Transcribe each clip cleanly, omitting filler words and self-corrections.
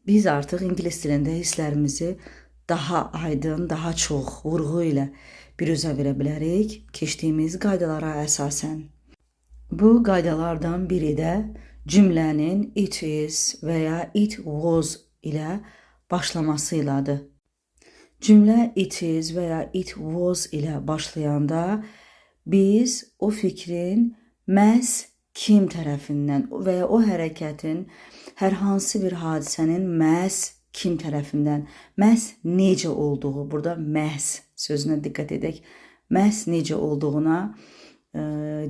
Biz artıq ingilis dilində hisslərimizi daha aydın, daha çox vurğu ilə biruzə verə bilərik keçdiyimiz qaydalara əsasən. Bu qaydalardan biri də cümlənin it is və ya it was ilə başlaması ilədir. Cümlə it is və ya it was ilə başlayanda biz o fikrin məhz kim tərəfindən və ya o hərəkətin, hər hansı bir hadisənin məhz kim tərəfindən, məhz necə olduğu, burada məhz sözünə diqqət edək, məhz necə olduğuna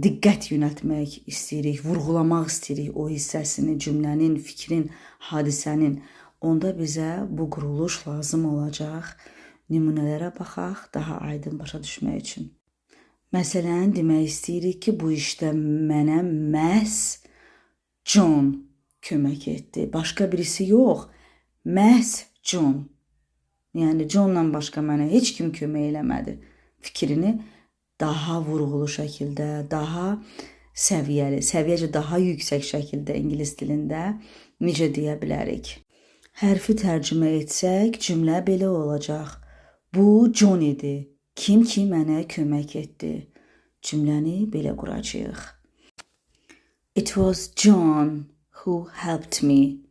diqqət yönəltmək istəyirik, vurğulamaq istəyirik o hissəsini, cümlənin, fikrin, hadisənin. Onda bizə bu quruluş lazım olacaq. Nümunələrə baxaq, daha aydın başa düşmək üçün. Məsələn, demək istəyirik ki, bu işdə mənə məhz John kömək etdi. Başqa birisi yox, məhz John. Yəni, Johndan başqa mənə heç kim kömək eləmədi. Fikrini daha vurğulu şəkildə, daha səviyyəli, səviyyəcə daha yüksək şəkildə ingilis dilində necə deyə bilərik? Hərfi tərcümə etsək, cümlə belə olacaq. Bu John idi. Kim ki mənə kömək etdi? Cümləni belə quracağıq. It was John who helped me.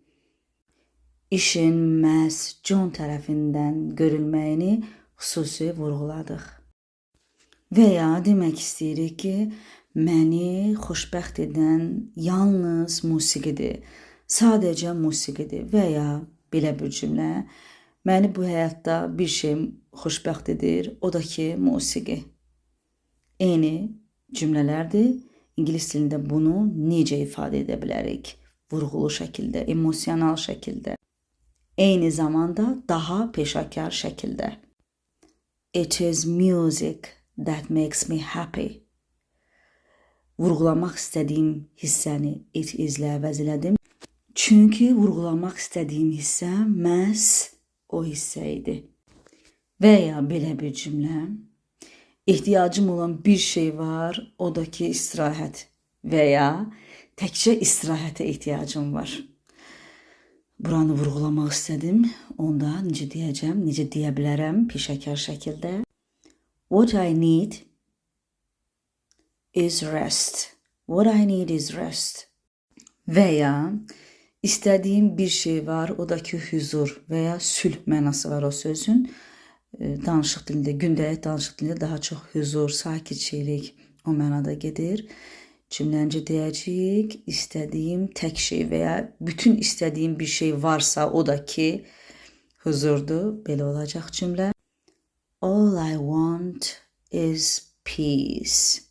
İşin məhz John tərəfindən görülməyini xüsusi vurğuladıq. Və ya demək istəyirik ki, məni xoşbəxt edən yalnız musiqidir. Sadəcə musiqidir və ya belə bir cümlə. Məni bu həyatda bir şey xoşbəxt edir, o da ki, musiqi. Eyni cümlələrdir. İngilis dilində bunu necə ifadə edə bilərik? Vurğulu şəkildə, emosional şəkildə. Eyni zamanda daha peşəkar şəkildə. It is music that makes me happy. Vurğulamaq istədiyim hissəni it is-lə əvəz elədim. Çünki vurğulamaq istədiyim hissə məhz o hissə idi. Və ya belə bir cümlə. Ehtiyacım olan bir şey var, o da ki istirahət. Və ya təkcə istirahətə ehtiyacım var. Buranı vurğulamaq istədim. Onda necə deyəcəm, necə deyə bilərəm peşəkar şəkildə. What I need is rest. What I need is rest. Və ya İstədiyim bir şey var, o da ki huzur və ya sülh mənası var o sözün. Danışıq dilində, gündəlik danışıq dilində daha çox huzur, sakitçilik o mənada gedir. Cümləncə deyəcəyik, istədiyim tək şey və ya bütün istədiyim bir şey varsa, o da ki huzurdur. Belə olacaq cümlə. All I want is peace.